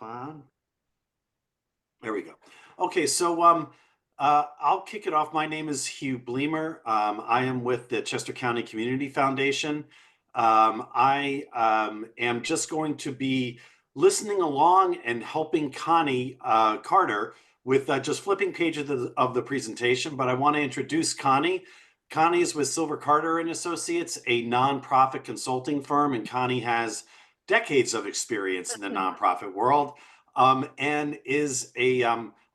on. There we go. Okay, so I'll kick it off. My name is Hugh Bleemer. I am with the Chester County Community Foundation. I am just going to be listening along and helping Connie Carter with just flipping pages of the presentation. But I want to introduce Connie. Connie is with Silver Carter and Associates, a nonprofit consulting firm, and Connie has decades of experience in the nonprofit world, and is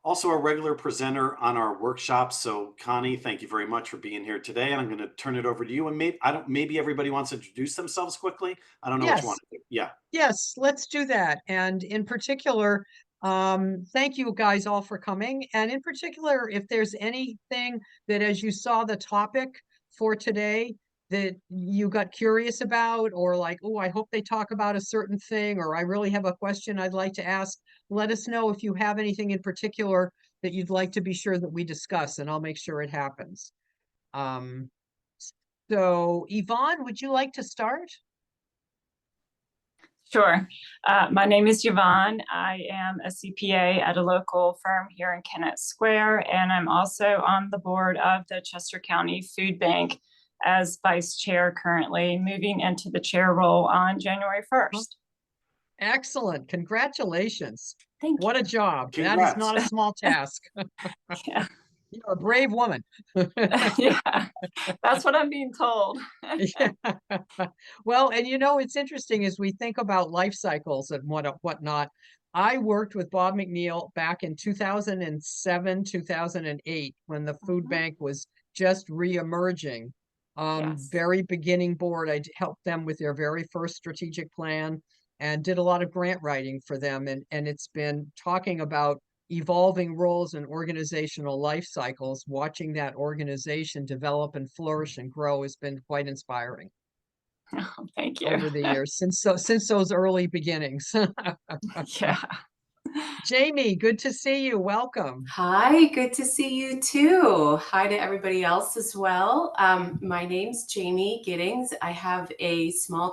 also a regular presenter on our workshops. So Connie, thank you very much for being here today. And I'm going to turn it over to you. And maybe everybody wants to introduce themselves quickly. I don't know what you want to do. Yeah. Yes, let's do that. And in particular, thank you guys all for coming. And in particular, if there's anything that, as you saw the topic for today, that you got curious about, or like, oh, I hope they talk about a certain thing, or I really have a question I'd like to ask, let us know if you have anything in particular that you'd like to be sure that we discuss, and I'll make sure it happens. So Yvonne, would you like to start? Sure. My name is Yvonne. I am a CPA at a local firm here in Kennett Square, and I'm also on the board of the Chester County Food Bank as vice chair currently, moving into the chair role on January 1st. Excellent. Congratulations. Thank you. What a job. Congrats. That is not a small task. Yeah. You're a brave woman. Yeah, that's what I'm being told. Yeah. Well, and you know, it's interesting as we think about life cycles and whatnot. I worked with Bob McNeil back in 2007, 2008, when the food bank was just re-emerging. Yes. Very beginning board. I helped them with their very first strategic plan and did a lot of grant writing for them. And it's been talking about evolving roles and organizational life cycles. Watching that organization develop and flourish and grow has been quite inspiring. Oh, thank you. Over the years, since those early beginnings. Yeah. Jamie, good to see you. Welcome. Hi, good to see you too. Hi to everybody else as well. My name's Jamie Giddings. I have a small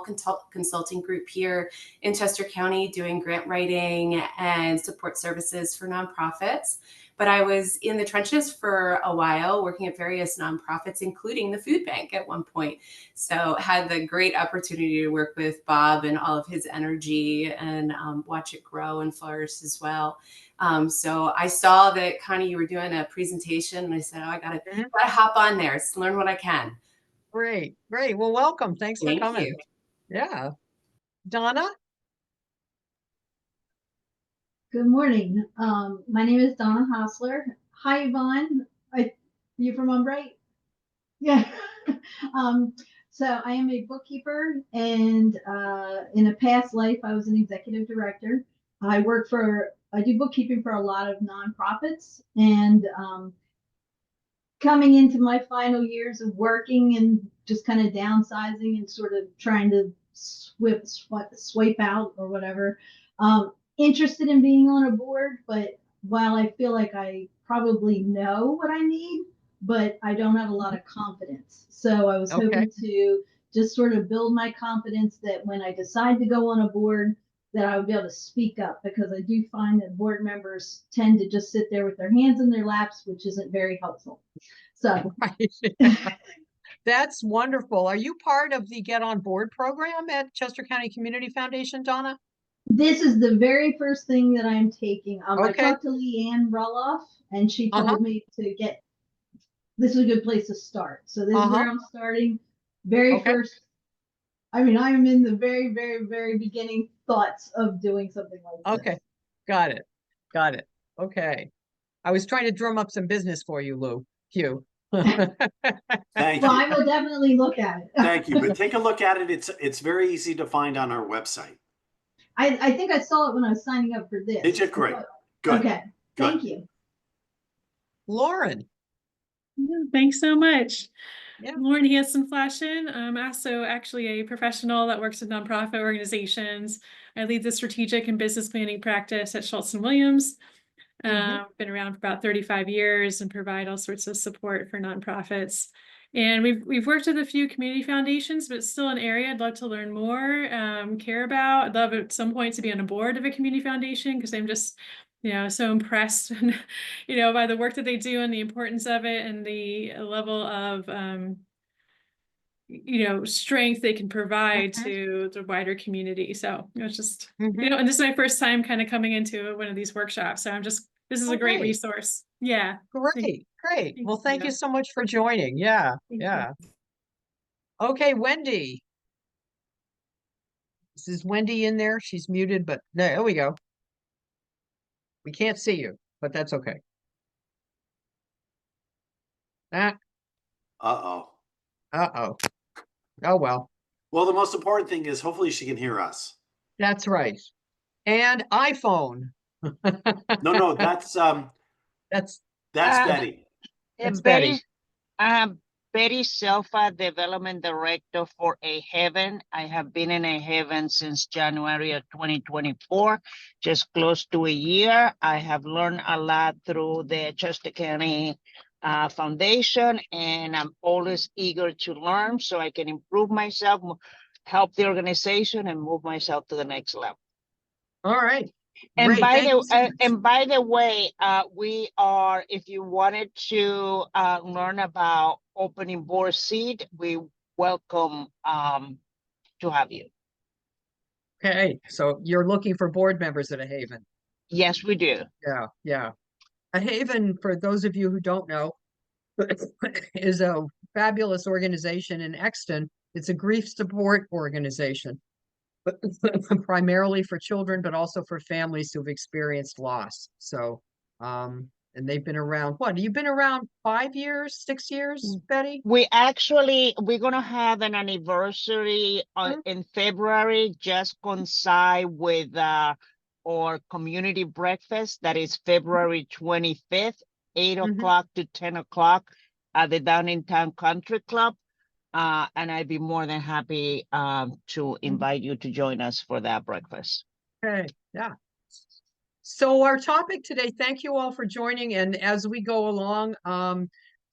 consulting group here in Chester County doing grant writing and support services for nonprofits. But I was in the trenches for a while working at various nonprofits, including the food bank at one point. So had the great opportunity to work with Bob and all of his energy and watch it grow and flourish as well. So I saw that, Connie, you were doing a presentation, and I said, oh, I gotta hop on there to learn what I can. Great. Well, welcome. Thanks for coming. You. Yeah. Donna? Good morning. My name is Donna Hostler. Hi, Yvonne. You from Umbright? Yeah. So I am a bookkeeper, and in a past life, I was an executive director. I do bookkeeping for a lot of nonprofits, and coming into my final years of working and just kind of downsizing and sort of trying to swipe out or whatever. Interested in being on a board, but while I feel like I probably know what I need, but I don't have a lot of confidence. So I was hoping to just sort of build my confidence that when I decide to go on a board, that I would be able to speak up, because I do find that board members tend to just sit there with their hands in their laps, which isn't very helpful. So That's wonderful. Are you part of the Get On Board program at Chester County Community Foundation, Donna? This is the very first thing that I'm taking. I talked to Leanne Roloff, and she told me this is a good place to start. So this is where I'm starting. Very first. I mean, I'm in the very, very, very beginning thoughts of doing something like this. Got it. Okay. I was trying to drum up some business for you, Hugh. Thank you. Well, I will definitely look at it. Thank you. But take a look at it. It's very easy to find on our website. I think I saw it when I was signing up for this. Did you? Great. Good. Okay. Good. Thank you. Lauren. Thanks so much. Yeah. Lauren Hanson-Flashen. I'm also actually a professional that works with nonprofit organizations. I lead the strategic and business planning practice at Schultz & Williams. Been around for about 35 years and provide all sorts of support for nonprofits. And we've worked with a few community foundations, but it's still an area I'd love to learn more, care about. I'd love at some point to be on a board of a community foundation, because I'm just, so impressed, by the work that they do and the importance of it and the level of, strength they can provide to the wider community. So it's just, and this is my first time kind of coming into one of these workshops. So this is a great resource. Yeah. Great. Well, thank you. you so much for joining. Yeah. Thank you. Yeah. Okay, Wendy. Is Wendy in there? She's muted, but there we go. We can't see you, but that's okay. Uh-oh. Uh-oh. Oh, well. Well, the most important thing is hopefully she can hear us. That's right. And iPhone. No, that's Betty. That's Betty. Betty. I'm Betty Selfa, Development Director for A Haven. I have been in A Haven since January of 2024, just close to a year. I have learned a lot through the Chester County Foundation, and I'm always eager to learn so I can improve myself, help the organization, and move myself to the next level. All right. And Great. by the way, we are, if you wanted to learn about opening board seat, we welcome to have you. Okay, so you're looking for board members at A Haven. Yes, we do. Yeah. A Haven, for those of you who don't know, is a fabulous organization in Exton. It's a grief support organization, but primarily for children, but also for families who've experienced loss. So, and they've been around, what, you've been around 5 years, 6 years, Betty? We're gonna have an anniversary in February, just coincide with our community breakfast. That is February 25th, 8 o'clock to 10 o'clock at the Downtown Country Club. And I'd be more than happy to invite you to join us for that breakfast. Okay, yeah. So our topic today, thank you all for joining. And as we go along,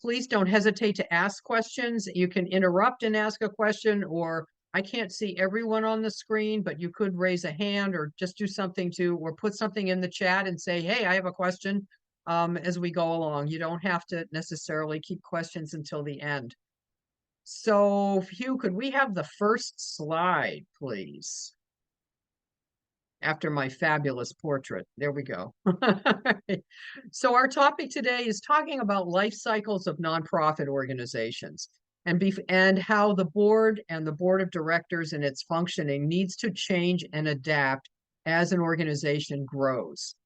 please don't hesitate to ask questions. You can interrupt and ask a question, or I can't see everyone on the screen, but you could raise a hand or just do something or put something in the chat and say, hey, I have a question as we go along. You don't have to necessarily keep questions until the end. So Hugh, could we have the first slide, please? After my fabulous portrait. There we go. So our topic today is talking about life cycles of nonprofit organizations and how the board and the board of directors and its functioning needs to change and adapt as an organization grows.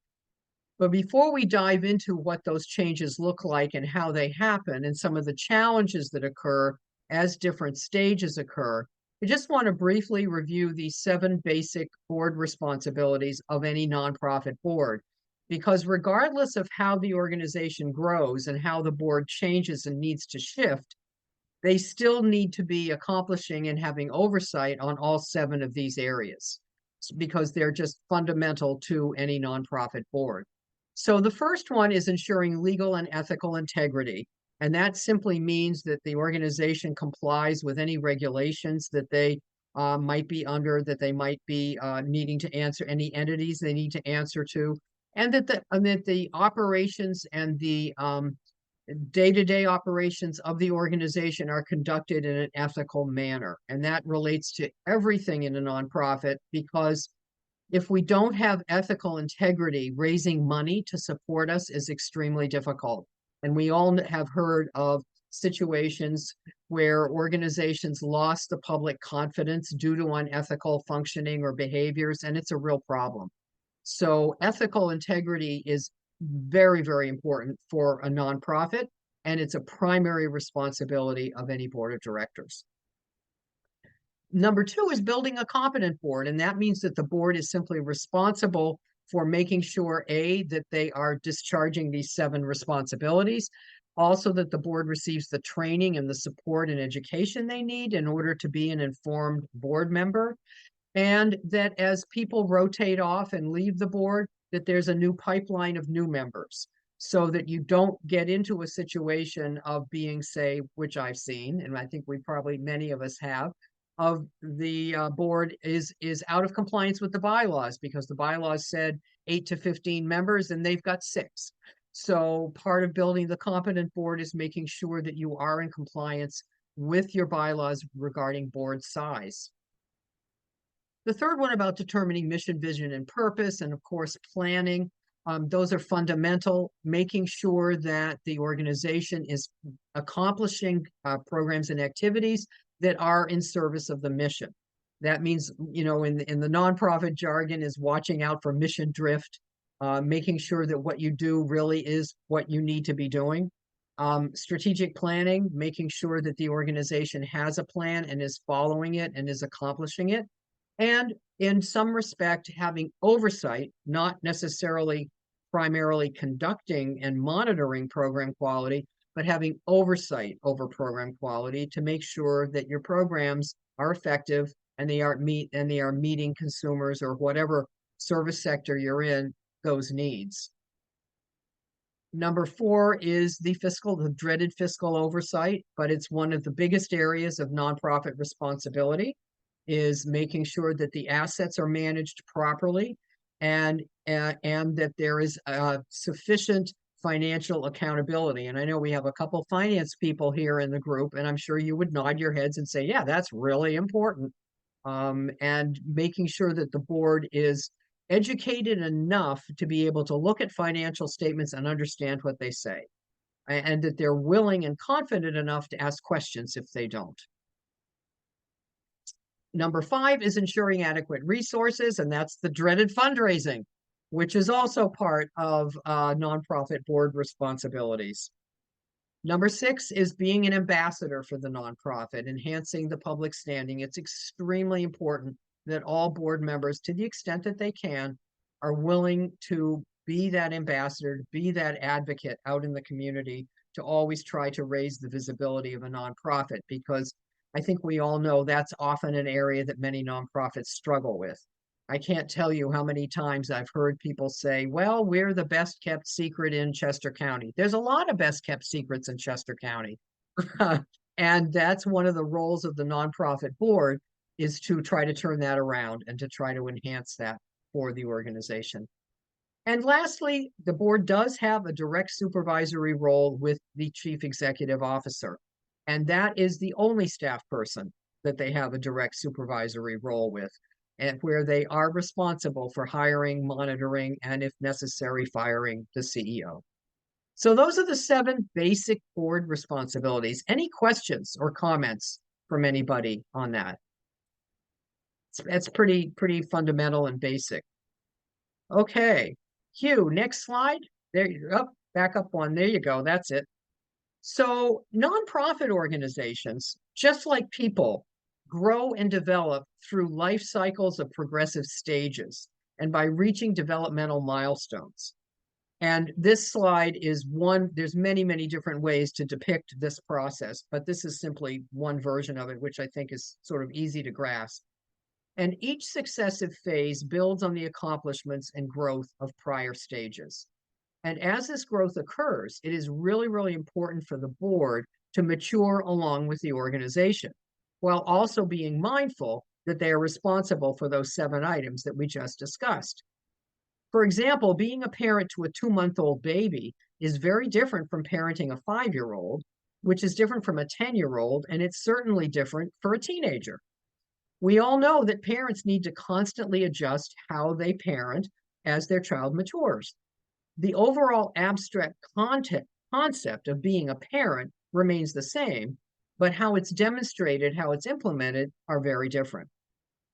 But before we dive into what those changes look like and how they happen and some of the challenges that occur as different stages occur, I just want to briefly review these 7 basic board responsibilities of any nonprofit board, because regardless of how the organization grows and how the board changes and needs to shift, they still need to be accomplishing and having oversight on all 7 of these areas, because they're just fundamental to any nonprofit board. So the first one is ensuring legal and ethical integrity. And that simply means that the organization complies with any regulations that they might be under, that they might be needing to answer, any entities they need to answer to, and that the operations and the day-to-day operations of the organization are conducted in an ethical manner. And that relates to everything in a nonprofit, because if we don't have ethical integrity, raising money to support us is extremely difficult. And we all have heard of situations where organizations lost the public confidence due to unethical functioning or behaviors, and it's a real problem. So ethical integrity is very, very important for a nonprofit, and it's a primary responsibility of any board of directors. Number 2 is building a competent board, and that means that the board is simply responsible for making sure, A, that they are discharging these 7 responsibilities, also that the board receives the training and the support and education they need in order to be an informed board member, and that as people rotate off and leave the board, that there's a new pipeline of new members. so that you don't get into a situation of being, say, which I've seen, and I think many of us have, of the board is out of compliance with the bylaws because the bylaws said 8 to 15 members and they've got 6. So part of building the competent board is making sure that you are in compliance with your bylaws regarding board size. The third one about determining mission, vision, and purpose, and of course, planning. Those are fundamental, making sure that the organization is accomplishing programs and activities that are in service of the mission. That means, you know, in the nonprofit jargon is watching out for mission drift, making sure that what you do really is what you need to be doing. Strategic planning, making sure that the organization has a plan and is following it and is accomplishing it. And in some respect, having oversight, not necessarily primarily conducting and monitoring program quality, but having oversight over program quality to make sure that your programs are effective and they are meeting consumers or whatever service sector you're in, those needs. Number 4 is the dreaded fiscal oversight, but it's one of the biggest areas of nonprofit responsibility, is making sure that the assets are managed properly and that there is sufficient financial accountability. And I know we have a couple finance people here in the group, and I'm sure you would nod your heads and say, yeah, that's really important. And making sure that the board is educated enough to be able to look at financial statements and understand what they say, and that they're willing and confident enough to ask questions if they don't. Number 5 is ensuring adequate resources, and that's the dreaded fundraising, which is also part of nonprofit board responsibilities. Number 6 is being an ambassador for the nonprofit, enhancing the public standing. It's extremely important that all board members, to the extent that they can, are willing to be that ambassador, to be that advocate out in the community, to always try to raise the visibility of a nonprofit, because I think we all know that's often an area that many nonprofits struggle with. I can't tell you how many times I've heard people say, well, we're the best kept secret in Chester County. There's a lot of best kept secrets in Chester County. And that's one of the roles of the nonprofit board, is to try to turn that around and to try to enhance that for the organization. And lastly, the board does have a direct supervisory role with the chief executive officer. And that is the only staff person that they have a direct supervisory role with, and where they are responsible for hiring, monitoring, and if necessary, firing the CEO. So those are the 7 basic board responsibilities. Any questions or comments from anybody on that? It's pretty fundamental and basic. Okay, Hugh, next slide. There you go. Back up one. There you go. That's it. So nonprofit organizations, just like people, grow and develop through life cycles of progressive stages and by reaching developmental milestones. And this slide is one, there's many, many different ways to depict this process, but this is simply one version of it, which I think is sort of easy to grasp. And each successive phase builds on the accomplishments and growth of prior stages. And as this growth occurs, it is really, really important for the board to mature along with the organization, while also being mindful that they are responsible for those 7 items that we just discussed. For example, being a parent to a 2-month-old baby is very different from parenting a 5-year-old, which is different from a 10-year-old, and it's certainly different for a teenager. We all know that parents need to constantly adjust how they parent as their child matures. The overall abstract concept of being a parent remains the same, but how it's demonstrated, how it's implemented are very different.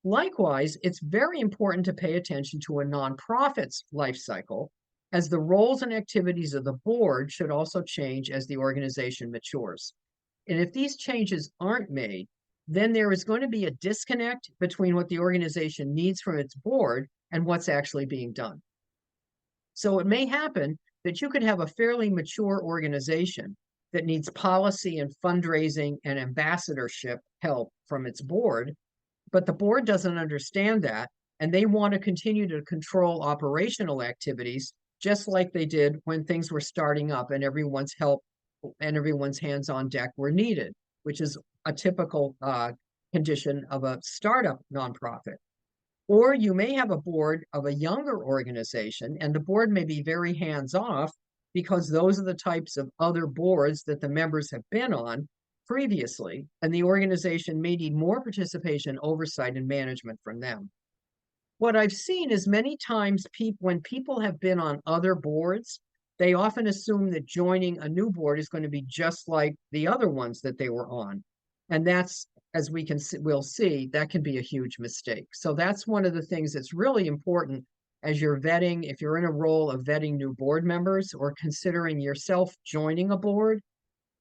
Likewise, it's very important to pay attention to a nonprofit's life cycle, as the roles and activities of the board should also change as the organization matures. And if these changes aren't made, then there is going to be a disconnect between what the organization needs from its board and what's actually being done. So it may happen that you could have a fairly mature organization that needs policy and fundraising and ambassadorship help from its board, but the board doesn't understand that, and they want to continue to control operational activities just like they did when things were starting up and everyone's help and everyone's hands on deck were needed, which is a typical condition of a startup nonprofit. Or you may have a board of a younger organization, and the board may be very hands off because those are the types of other boards that the members have been on previously, and the organization may need more participation, oversight, and management from them. What I've seen is many times when people have been on other boards, they often assume that joining a new board is going to be just like the other ones that they were on. And that's, as we'll see, that can be a huge mistake. So that's one of the things that's really important as you're vetting, if you're in a role of vetting new board members or considering yourself joining a board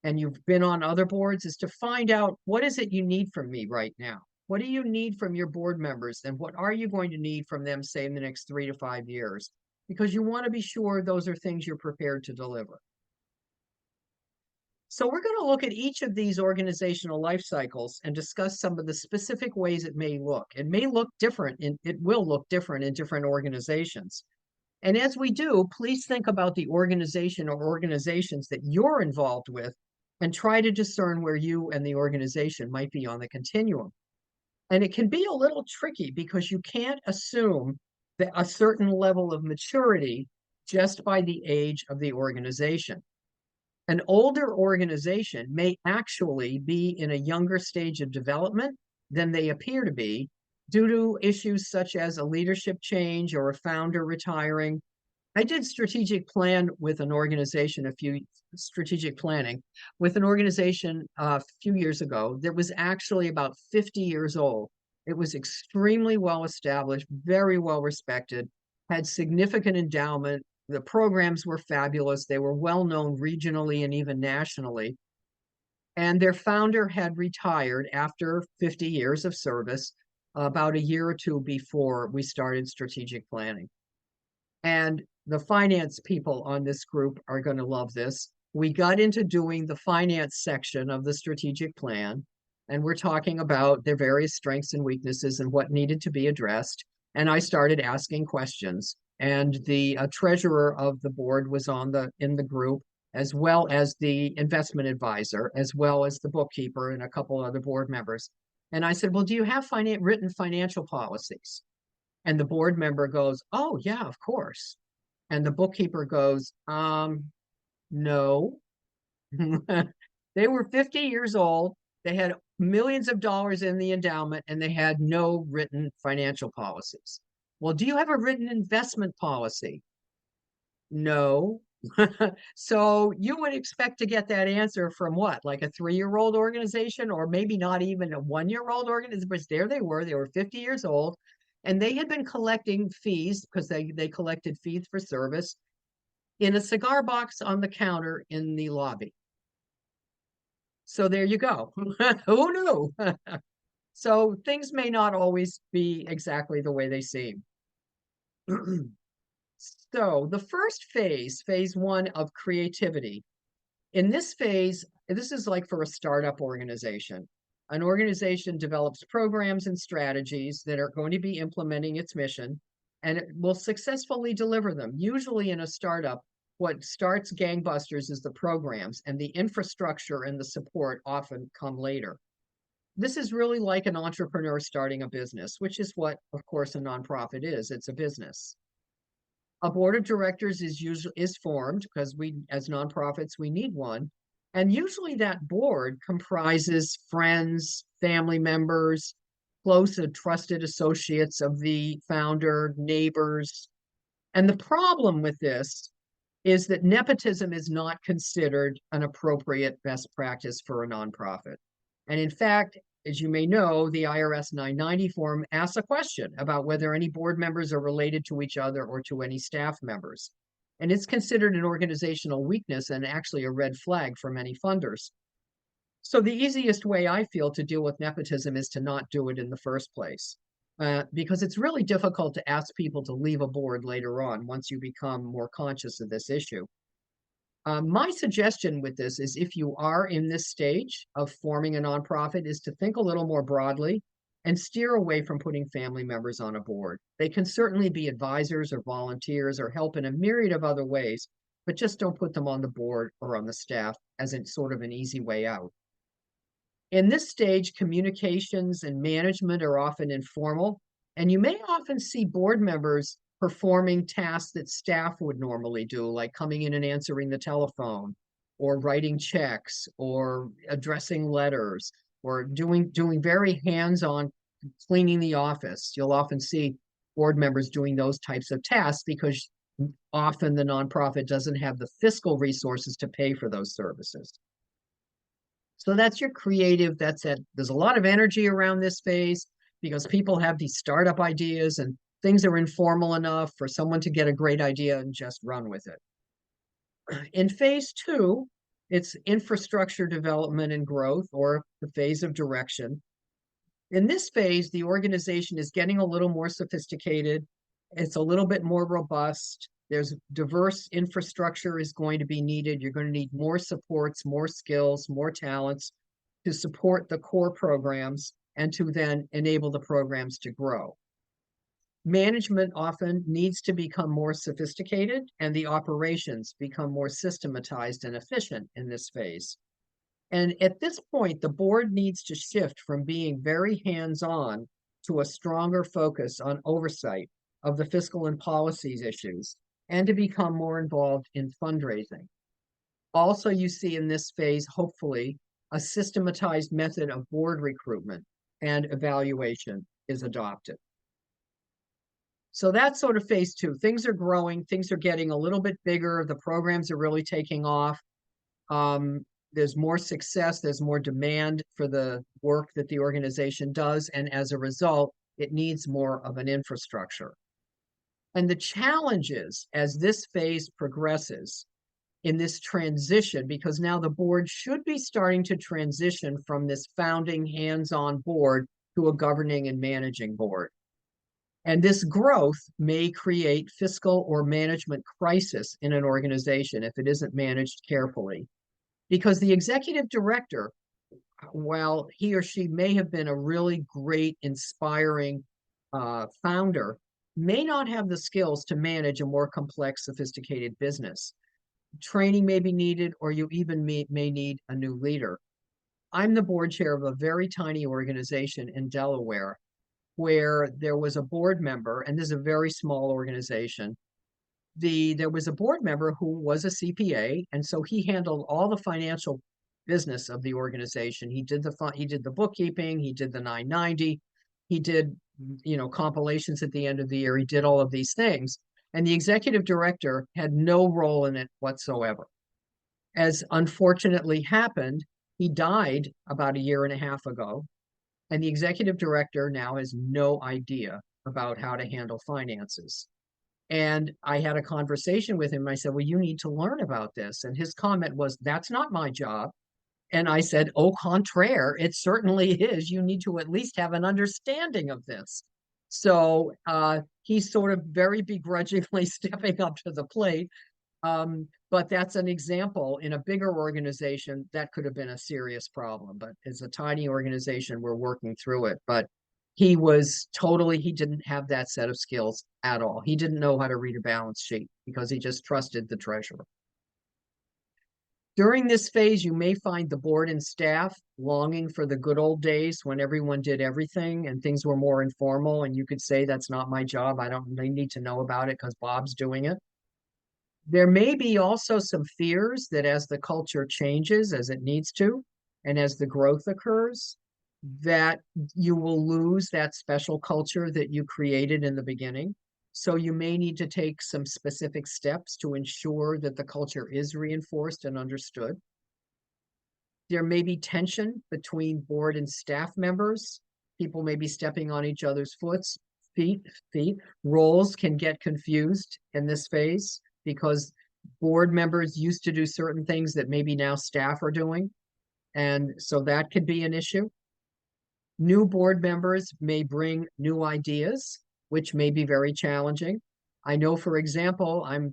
and you've been on other boards, is to find out, what is it you need from me right now? What do you need from your board members? And what are you going to need from them, say, in the next 3 to 5 years? Because you want to be sure those are things you're prepared to deliver. So we're going to look at each of these organizational life cycles and discuss some of the specific ways it may look. It may look different, and it will look different in different organizations. And as we do, please think about the organization or organizations that you're involved with and try to discern where you and the organization might be on the continuum. And it can be a little tricky because you can't assume that a certain level of maturity just by the age of the organization. An older organization may actually be in a younger stage of development than they appear to be due to issues such as a leadership change or a founder retiring. I did strategic planning with an organization a few years ago that was actually about 50 years old. It was extremely well established, very well respected, had significant endowment. The programs were fabulous. They were well known regionally and even nationally. And their founder had retired after 50 years of service, about a year or two before we started strategic planning. And the finance people on this group are going to love this. We got into doing the finance section of the strategic plan, and we're talking about their various strengths and weaknesses and what needed to be addressed. And I started asking questions. And the treasurer of the board was in the group, as well as the investment advisor, as well as the bookkeeper and a couple other board members. And I said, well, do you have written financial policies? And the board member goes, oh, yeah, of course. And the bookkeeper goes, no. They were 50 years old. They had millions of dollars in the endowment, and they had no written financial policies. Well, do you have a written investment policy? No. So you would expect to get that answer from what, like a 3-year-old organization, or maybe not even a 1-year-old organization? But there they were 50 years old, and they had been collecting fees because they collected fees for service in a cigar box on the counter in the lobby. So there you go. Who knew? So things may not always be exactly the way they seem. So the first phase 1 of creativity. In this phase, this is like for a startup organization. An organization develops programs and strategies that are going to be implementing its mission, and it will successfully deliver them. Usually in a startup, what starts gangbusters is the programs, and the infrastructure and the support often come later. This is really like an entrepreneur starting a business, which is what, of course, a nonprofit is. It's a business. A board of directors is formed because we, as nonprofits, we need one. And usually that board comprises friends, family members, close and trusted associates of the founder, neighbors. And the problem with this is that nepotism is not considered an appropriate best practice for a nonprofit. And in fact, as you may know, the IRS 990 form asks a question about whether any board members are related to each other or to any staff members. And it's considered an organizational weakness and actually a red flag for many funders. So the easiest way I feel to deal with nepotism is to not do it in the first place, because it's really difficult to ask people to leave a board later on once you become more conscious of this issue. My suggestion with this is, if you are in this stage of forming a nonprofit, is to think a little more broadly and steer away from putting family members on a board. They can certainly be advisors or volunteers or help in a myriad of other ways, but just don't put them on the board or on the staff as in sort of an easy way out. In this stage, communications and management are often informal, and you may often see board members performing tasks that staff would normally do, like coming in and answering the telephone, or writing checks, or addressing letters, or doing very hands-on cleaning the office. You'll often see board members doing those types of tasks because often the nonprofit doesn't have the fiscal resources to pay for those services. So that's your creative, that's it. There's a lot of energy around this phase because people have these startup ideas and things are informal enough for someone to get a great idea and just run with it. In phase 2, it's infrastructure development and growth, or the phase of direction. In this phase, the organization is getting a little more sophisticated. It's a little bit more robust. There's diverse infrastructure is going to be needed. You're going to need more supports, more skills, more talents to support the core programs and to then enable the programs to grow. Management often needs to become more sophisticated, and the operations become more systematized and efficient in this phase. And at this point, the board needs to shift from being very hands-on to a stronger focus on oversight of the fiscal and policies issues, and to become more involved in fundraising. Also, you see in this phase, hopefully, a systematized method of board recruitment and evaluation is adopted. So that's sort of phase 2. Things are growing, things are getting a little bit bigger, the programs are really taking off. There's more success, there's more demand for the work that the organization does, and as a result, it needs more of an infrastructure. And the challenges as this phase progresses in this transition, because now the board should be starting to transition from this founding hands-on board to a governing and managing board. And this growth may create fiscal or management crisis in an organization if it isn't managed carefully. Because the executive director, while he or she may have been a really great, inspiring founder, may not have the skills to manage a more complex, sophisticated business. Training may be needed, or you even may need a new leader. I'm the board chair of a very tiny organization in Delaware, where there was a board member, and this is a very small organization. There was a board member who was a CPA, and so he handled all the financial business of the organization. He did the bookkeeping, he did the 990, he did, compilations at the end of the year. He did all of these things, and the executive director had no role in it whatsoever. As unfortunately happened, he died about 1.5 years ago, and the executive director now has no idea about how to handle finances. And I had a conversation with him. I said, well, you need to learn about this. And his comment was, that's not my job. And I said, au contraire, it certainly is. You need to at least have an understanding of this. So he's sort of very begrudgingly stepping up to the plate. But that's an example. In a bigger organization, that could have been a serious problem. But as a tiny organization, we're working through it. But he didn't have that set of skills at all. He didn't know how to read a balance sheet because he just trusted the treasurer. During this phase, you may find the board and staff longing for the good old days when everyone did everything and things were more informal, and you could say, that's not my job. I don't really need to know about it because Bob's doing it. There may be also some fears that as the culture changes, as it needs to, and as the growth occurs, that you will lose that special culture that you created in the beginning. So you may need to take some specific steps to ensure that the culture is reinforced and understood. There may be tension between board and staff members. People may be stepping on each other's feet. Roles can get confused in this phase because board members used to do certain things that maybe now staff are doing. And so that could be an issue. New board members may bring new ideas, which may be very challenging. I know, for example, I've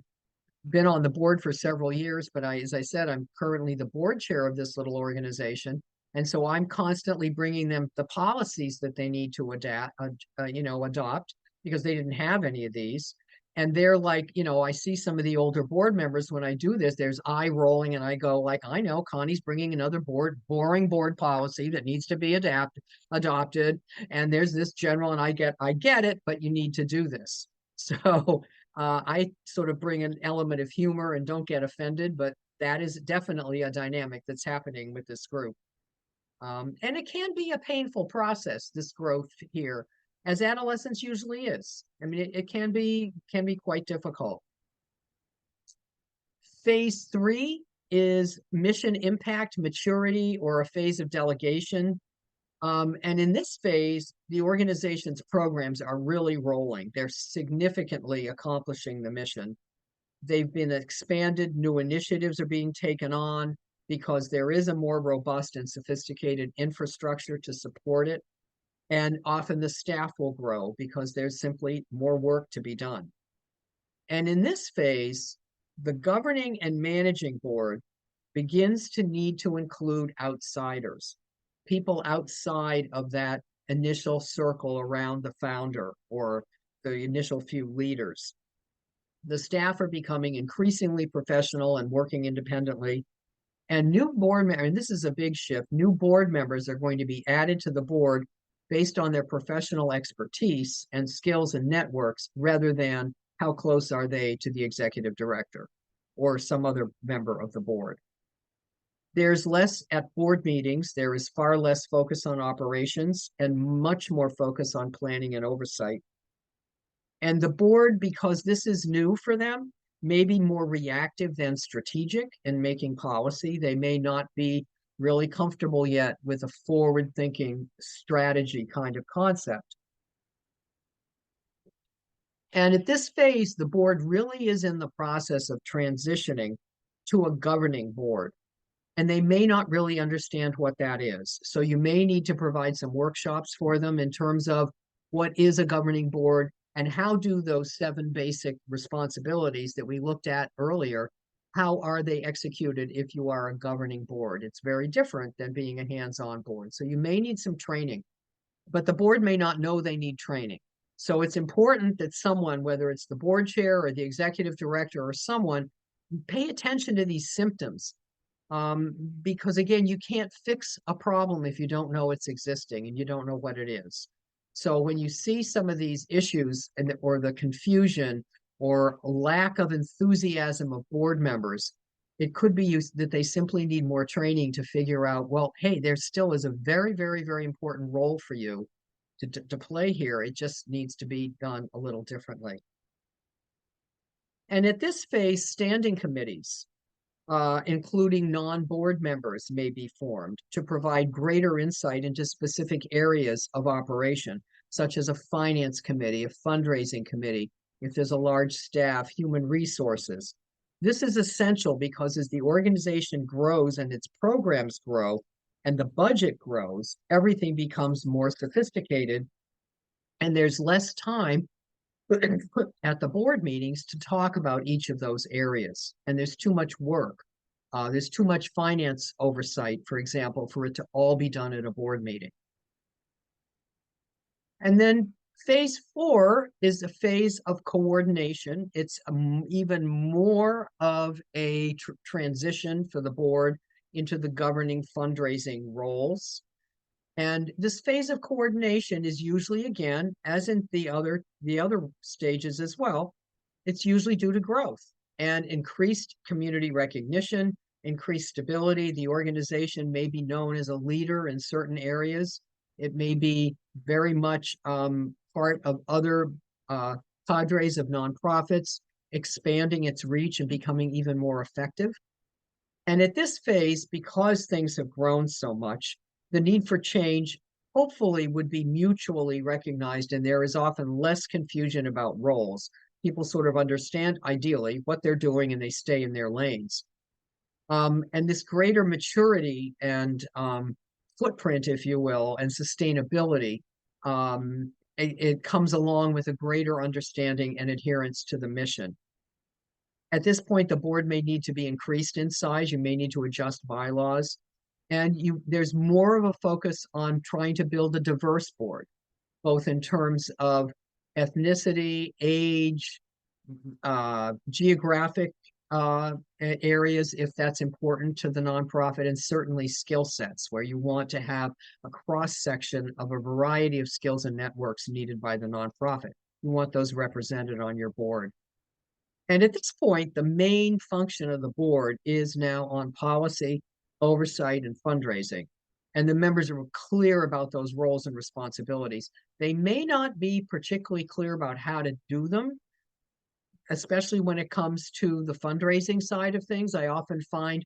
been on the board for several years, but as I said, I'm currently the board chair of this little organization. And so I'm constantly bringing them the policies that they need to adopt, because they didn't have any of these. And they're like, I see some of the older board members when I do this, there's eye rolling, and I go like, I know Connie's bringing another boring board policy that needs to be adopted. And there's this general, and I get it, but you need to do this. So I sort of bring an element of humor and don't get offended, but that is definitely a dynamic that's happening with this group. And it can be a painful process, this growth here, as adolescence usually is. I mean, it can be quite difficult. Phase 3 is mission impact maturity, or a phase of delegation. And in this phase, the organization's programs are really rolling. They're significantly accomplishing the mission. They've been expanded, new initiatives are being taken on because there is a more robust and sophisticated infrastructure to support it. And often the staff will grow because there's simply more work to be done. And in this phase, the governing and managing board begins to need to include outsiders, people outside of that initial circle around the founder or the initial few leaders. The staff are becoming increasingly professional and working independently. And new board members, and this is a big shift, new board members are going to be added to the board based on their professional expertise and skills and networks, rather than how close are they to the executive director or some other member of the board. There's less at board meetings. There is far less focus on operations and much more focus on planning and oversight. And the board, because this is new for them, may be more reactive than strategic in making policy. They may not be really comfortable yet with a forward-thinking strategy kind of concept. And at this phase, the board really is in the process of transitioning to a governing board. And they may not really understand what that is. So you may need to provide some workshops for them in terms of what is a governing board and how do those 7 basic responsibilities that we looked at earlier, how are they executed if you are a governing board? It's very different than being a hands-on board. So you may need some training, but the board may not know they need training. So it's important that someone, whether it's the board chair or the executive director or someone, pay attention to these symptoms. Because again, you can't fix a problem if you don't know it's existing and you don't know what it is. So when you see some of these issues or the confusion or lack of enthusiasm of board members, it could be that they simply need more training to figure out, well, hey, there still is a very, very, very important role for you to play here. It just needs to be done a little differently. And at this phase, standing committees, including non-board members, may be formed to provide greater insight into specific areas of operation, such as a finance committee, a fundraising committee, if there's a large staff, human resources. This is essential because as the organization grows and its programs grow and the budget grows, everything becomes more sophisticated and there's less time at the board meetings to talk about each of those areas. And there's too much work. There's too much finance oversight, for example, for it to all be done at a board meeting. And then phase 4 is a phase of coordination. It's even more of a transition for the board into the governing fundraising roles. And this phase of coordination is usually, again, as in the other stages as well, it's usually due to growth and increased community recognition, increased stability. The organization may be known as a leader in certain areas. It may be very much part of other cadres of nonprofits, expanding its reach and becoming even more effective. And at this phase, because things have grown so much, the need for change hopefully would be mutually recognized, and there is often less confusion about roles. People sort of understand, ideally, what they're doing and they stay in their lanes. And this greater maturity and footprint, if you will, and sustainability, it comes along with a greater understanding and adherence to the mission. At this point, the board may need to be increased in size. You may need to adjust bylaws. And there's more of a focus on trying to build a diverse board, both in terms of ethnicity, age, geographic areas, if that's important to the nonprofit, and certainly skill sets, where you want to have a cross section of a variety of skills and networks needed by the nonprofit. You want those represented on your board. And at this point, the main function of the board is now on policy, oversight, and fundraising. And the members are clear about those roles and responsibilities. They may not be particularly clear about how to do them, especially when it comes to the fundraising side of things. I often find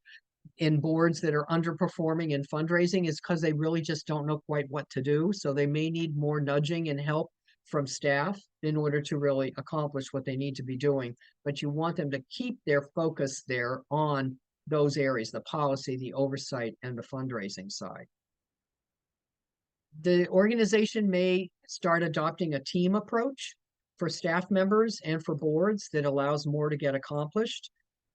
in boards that are underperforming in fundraising is because they really just don't know quite what to do. So they may need more nudging and help from staff in order to really accomplish what they need to be doing. But you want them to keep their focus there on those areas, the policy, the oversight, and the fundraising side. The organization may start adopting a team approach for staff members and for boards that allows more to get accomplished.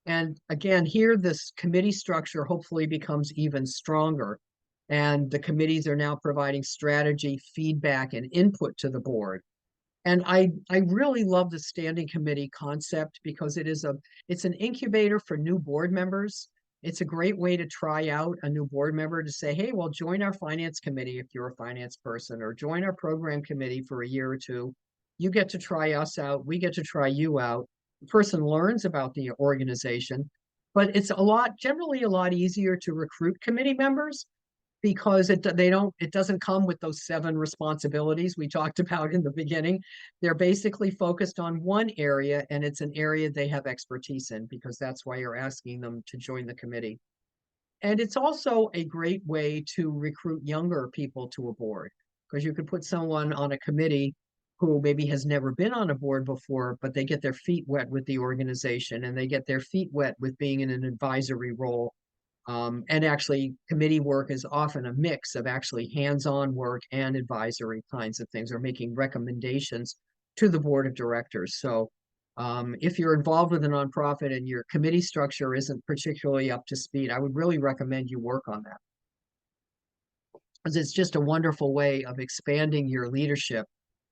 And again, here, this committee structure hopefully becomes even stronger. And the committees are now providing strategy, feedback, and input to the board. And I really love the standing committee concept because it's an incubator for new board members. It's a great way to try out a new board member to say, hey, well, join our finance committee if you're a finance person, or join our program committee for a year or two. You get to try us out. We get to try you out. The person learns about the organization, but it's generally a lot easier to recruit committee members because it doesn't come with those 7 responsibilities we talked about in the beginning. They're basically focused on one area, and it's an area they have expertise in, because that's why you're asking them to join the committee. And it's also a great way to recruit younger people to a board, because you could put someone on a committee who maybe has never been on a board before, but they get their feet wet with the organization, and they get their feet wet with being in an advisory role. And actually, committee work is often a mix of actually hands-on work and advisory kinds of things, or making recommendations to the board of directors. So if you're involved with a nonprofit and your committee structure isn't particularly up to speed, I would really recommend you work on that, because it's just a wonderful way of expanding your leadership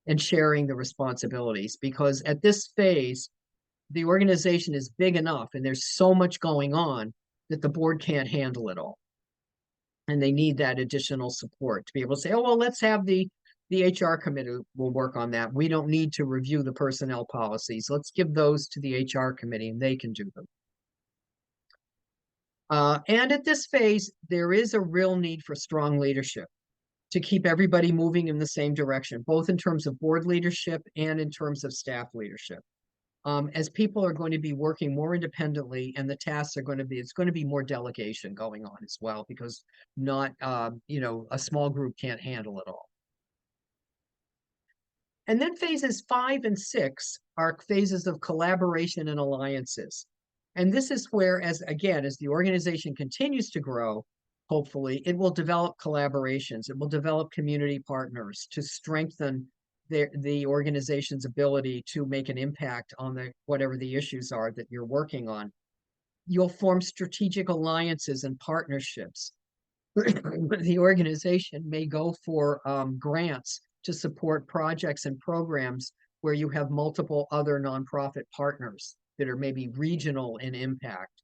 and sharing the responsibilities. Because at this phase, the organization is big enough and there's so much going on that the board can't handle it all. And they need that additional support to be able to say, oh, well, let's have the HR committee will work on that. We don't need to review the personnel policies. Let's give those to the HR committee and they can do them. And at this phase, there is a real need for strong leadership to keep everybody moving in the same direction, both in terms of board leadership and in terms of staff leadership. As people are going to be working more independently, and the tasks are going to be, it's going to be more delegation going on as well, because not, a small group can't handle it all. And then phases 5 and 6 are phases of collaboration and alliances. And this is where, as the organization continues to grow, hopefully, it will develop collaborations. It will develop community partners to strengthen the organization's ability to make an impact on whatever the issues are that you're working on. You'll form strategic alliances and partnerships. The organization may go for grants to support projects and programs where you have multiple other nonprofit partners that are maybe regional in impact.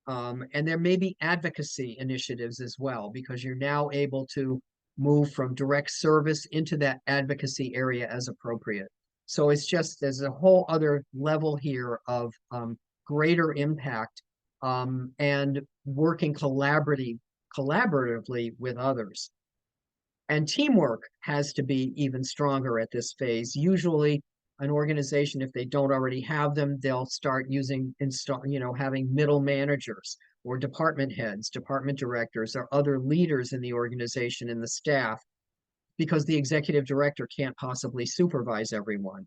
And there may be advocacy initiatives as well, because you're now able to move from direct service into that advocacy area as appropriate. So there's a whole other level here of greater impact and working collaboratively with others. And teamwork has to be even stronger at this phase. Usually an organization, if they don't already have them, they'll start having middle managers or department heads, department directors, or other leaders in the organization and the staff, because the executive director can't possibly supervise everyone.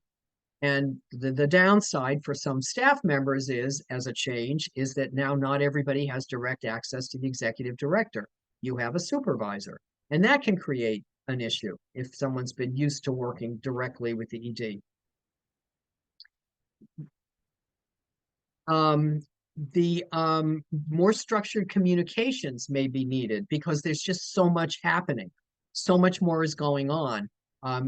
And the downside for some staff members as a change, is that now not everybody has direct access to the executive director. You have a supervisor, and that can create an issue if someone's been used to working directly with the ED. The more structured communications may be needed because there's just so much happening. So much more is going on.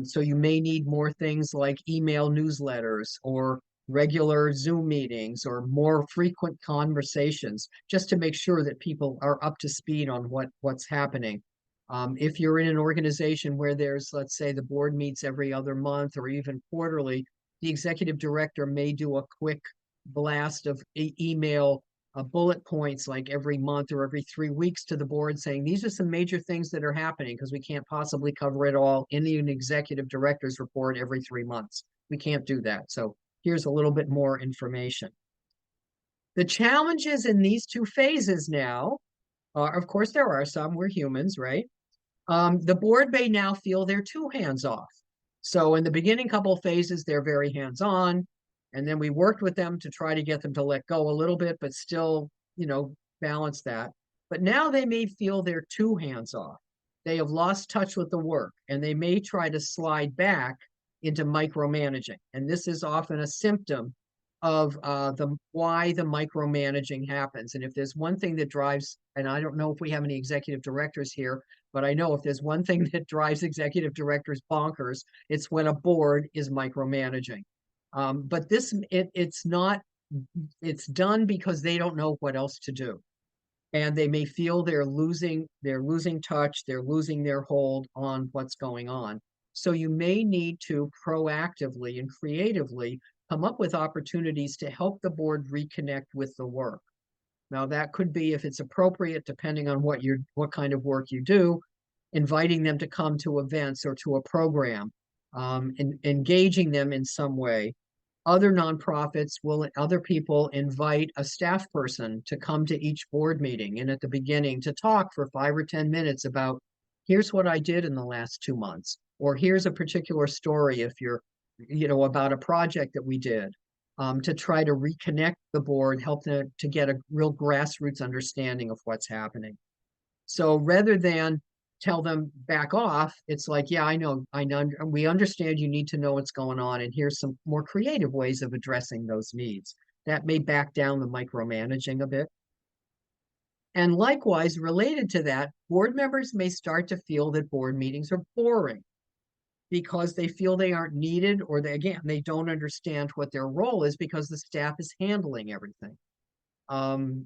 So you may need more things like email newsletters or regular Zoom meetings or more frequent conversations just to make sure that people are up to speed on what's happening. If you're in an organization where there's, let's say, the board meets every other month or even quarterly, the executive director may do a quick blast of email bullet points like every month or every 3 weeks to the board saying these are some major things that are happening because we can't possibly cover it all in the executive director's report every 3 months. We can't do that. So here's a little bit more information. The challenges in these two phases now are, of course, there are some, we're humans, right? The board may now feel they're too hands-off. So in the beginning couple of phases, they're very hands-on. And then we worked with them to try to get them to let go a little bit, but still, balance that. But now they may feel they're too hands-off. They have lost touch with the work and they may try to slide back into micromanaging. And this is often a symptom of why the micromanaging happens. And if there's one thing that drives, and I don't know if we have any executive directors here, but I know if there's one thing that drives executive directors bonkers, it's when a board is micromanaging. But it's done because they don't know what else to do. And they may feel they're losing touch, they're losing their hold on what's going on. So you may need to proactively and creatively come up with opportunities to help the board reconnect with the work. Now that could be, if it's appropriate, depending on what kind of work you do, inviting them to come to events or to a program, engaging them in some way. Other nonprofits other people invite a staff person to come to each board meeting and at the beginning to talk for 5 or 10 minutes about, here's what I did in the last 2 months, or here's a particular story if you're, about a project that we did, to try to reconnect the board, help them to get a real grassroots understanding of what's happening. So rather than tell them back off, it's like, yeah, I know, we understand you need to know what's going on, and here's some more creative ways of addressing those needs. That may back down the micromanaging a bit. And likewise, related to that, board members may start to feel that board meetings are boring because they feel they aren't needed, or they don't understand what their role is because the staff is handling everything.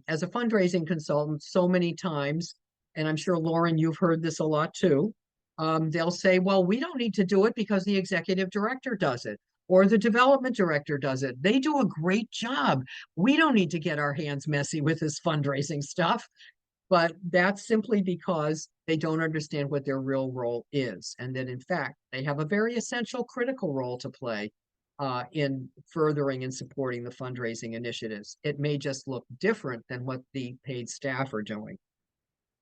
As a fundraising consultant, so many times, and I'm sure, Lauren, you've heard this a lot too, they'll say, well, we don't need to do it because the executive director does it, or the development director does it. They do a great job. We don't need to get our hands messy with this fundraising stuff. But that's simply because they don't understand what their real role is. And that, in fact, they have a very essential, critical role to play in furthering and supporting the fundraising initiatives. It may just look different than what the paid staff are doing.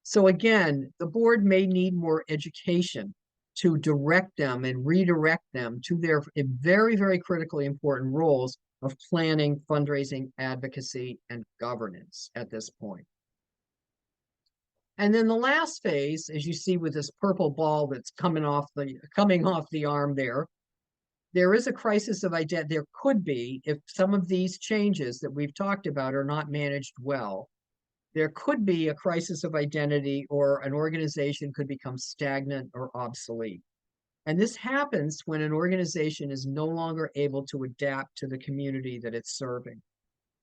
So again, the board may need more education to direct them and redirect them to their very, very critically important roles of planning, fundraising, advocacy, and governance at this point. And then the last phase, as you see with this purple ball that's coming off the arm there is a crisis of identity. There could be, if some of these changes that we've talked about are not managed well, there could be a crisis of identity, or an organization could become stagnant or obsolete. And this happens when an organization is no longer able to adapt to the community that it's serving.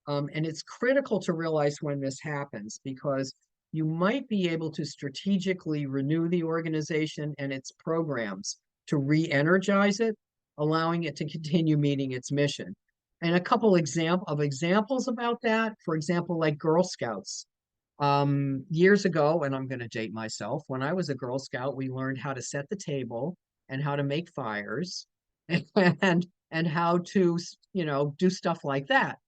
And it's critical to realize when this happens, because you might be able to strategically renew the organization and its programs to re-energize it, allowing it to continue meeting its mission. And a couple examples about that, for example, like Girl Scouts. Years ago, and I'm going to date myself, when I was a Girl Scout, we learned how to set the table and how to make fires and how to, do stuff like that.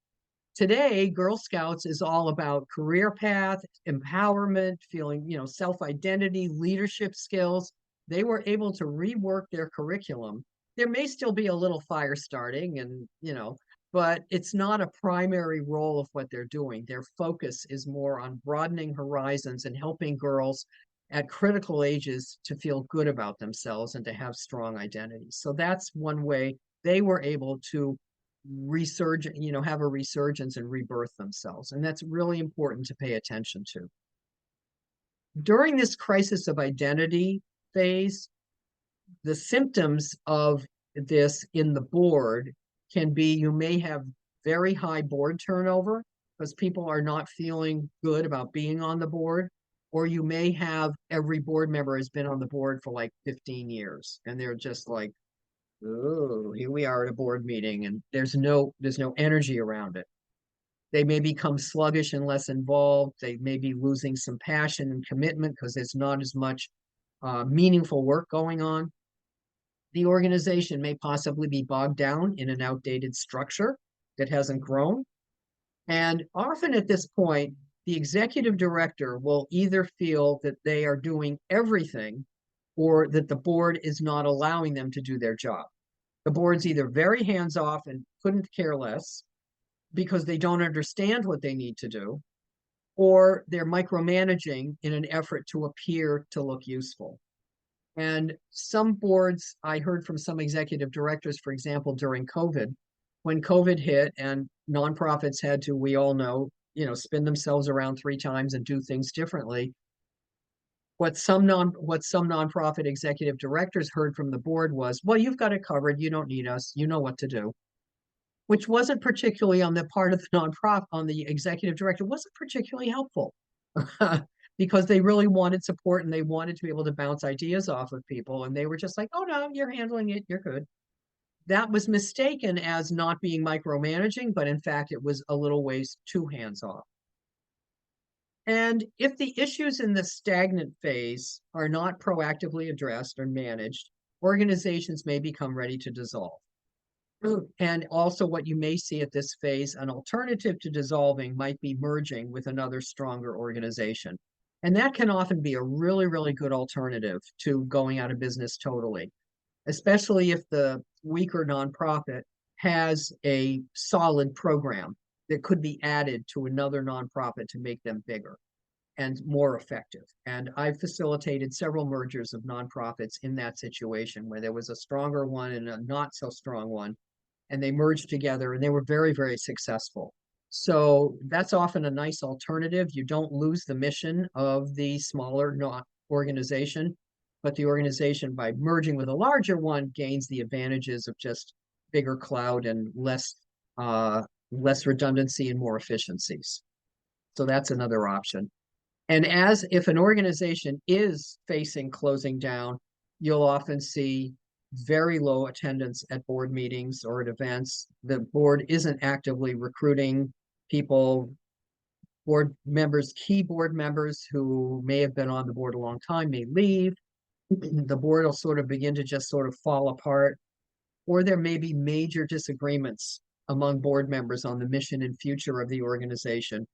Today, Girl Scouts is all about career path, empowerment, feeling, self-identity, leadership skills. They were able to rework their curriculum. There may still be a little fire starting and, but it's not a primary role of what they're doing. Their focus is more on broadening horizons and helping girls at critical ages to feel good about themselves and to have strong identities. So that's one way they were able to have a resurgence and rebirth themselves. And that's really important to pay attention to. During this crisis of identity phase, the symptoms of this in the board can be you may have very high board turnover because people are not feeling good about being on the board, or you may have every board member has been on the board for like 15 years and they're just like, oh, here we are at a board meeting and there's no energy around it. They may become sluggish and less involved. They may be losing some passion and commitment because there's not as much meaningful work going on. The organization may possibly be bogged down in an outdated structure that hasn't grown. And often at this point, the executive director will either feel that they are doing everything or that the board is not allowing them to do their job. The board's either very hands-off and couldn't care less because they don't understand what they need to do, or they're micromanaging in an effort to appear to look useful. And some boards, I heard from some executive directors, for example, during COVID, when COVID hit and nonprofits had to, we all know, spin themselves around 3 times and do things differently. What some nonprofit executive directors heard from the board was, well, you've got it covered. You don't need us. You know what to do. Which wasn't particularly on the part of the nonprofit, on the executive director, wasn't particularly helpful because they really wanted support and they wanted to be able to bounce ideas off of people. And they were just like, oh no, you're handling it, you're good. That was mistaken as not being micromanaging, but in fact, it was a little ways too hands-off. And if the issues in the stagnant phase are not proactively addressed or managed, organizations may become ready to dissolve. And also what you may see at this phase, an alternative to dissolving might be merging with another stronger organization. And that can often be a really, really good alternative to going out of business totally, especially if the weaker nonprofit has a solid program that could be added to another nonprofit to make them bigger and more effective. And I've facilitated several mergers of nonprofits in that situation where there was a stronger one and a not so strong one, and they merged together and they were very, very successful. So that's often a nice alternative. You don't lose the mission of the smaller organization, but the organization, by merging with a larger one, gains the advantages of just bigger cloud and less redundancy and more efficiencies. So that's another option. And as if an organization is facing closing down, you'll often see very low attendance at board meetings or at events. The board isn't actively recruiting people. Board members, key board members who may have been on the board a long time may leave. The board will sort of begin to just sort of fall apart, or there may be major disagreements among board members on the mission and future of the organization,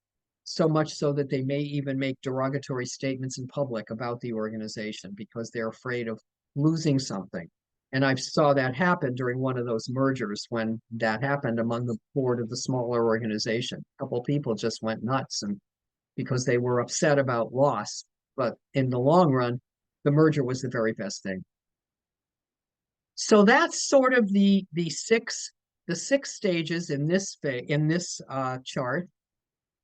so much so that they may even make derogatory statements in public about the organization because they're afraid of losing something. And I saw that happen during one of those mergers when that happened among the board of the smaller organization. A couple of people just went nuts and because they were upset about loss. But in the long run, the merger was the very best thing. So that's sort of the six stages in this chart.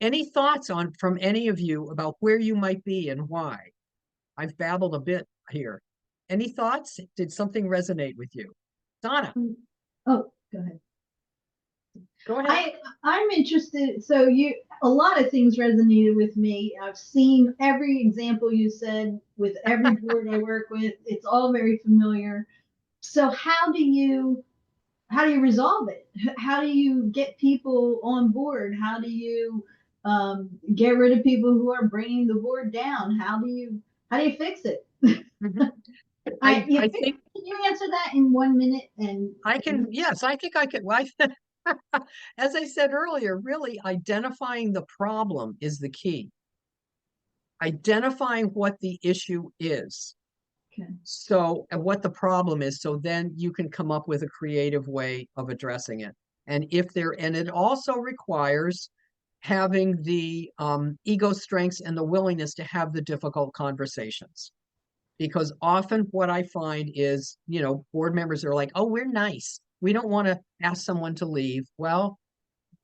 Any thoughts from any of you about where you might be and why? I've babbled a bit here. Any thoughts? Did something resonate with you? Donna. Oh, go ahead. Go ahead. I'm interested. So a lot of things resonated with me. I've seen every example you said with every board I work with. It's all very familiar. So how do you resolve it? How do you get people on board? How do you get rid of people who are bringing the board down? How do you fix it? Mm-hmm. I think, can you answer that in 1 minute? And I can. Yes, I think I could. As I said earlier, really identifying the problem is the key. Identifying what the issue is. Okay. So, and what the problem is, so then you can come up with a creative way of addressing it. And it also requires having the ego strengths and the willingness to have the difficult conversations. Because often what I find is, board members are like, oh, we're nice. we don't want to ask someone to leave. Well,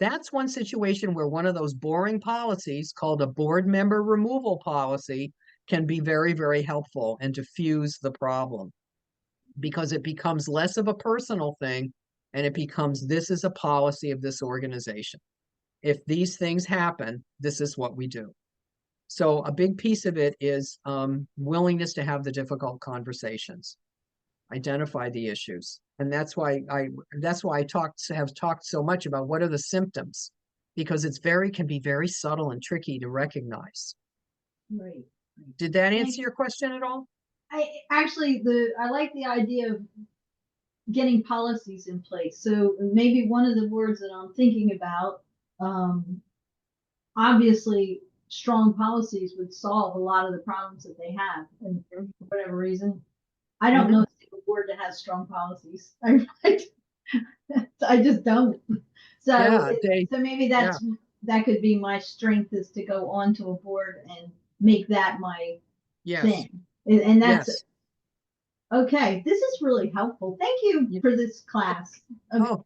that's one situation where one of those boring policies called a board member removal policy can be very, very helpful and diffuse the problem, because it becomes less of a personal thing and it becomes, this is a policy of this organization. If these things happen, this is what we do. So a big piece of it is willingness to have the difficult conversations, identify the issues. And that's why I have talked so much about what are the symptoms, because can be very subtle and tricky to recognize. Right. Did that answer your question at all? I like the idea of getting policies in place. So maybe one of the words that I'm thinking about, obviously strong policies would solve a lot of the problems that they have, and for whatever reason, I don't know a single board that has strong policies. I just don't. So, so maybe that could be my strength, is to go onto a board and make that my thing. And that's okay. This is really helpful. Thank you for this class. Oh,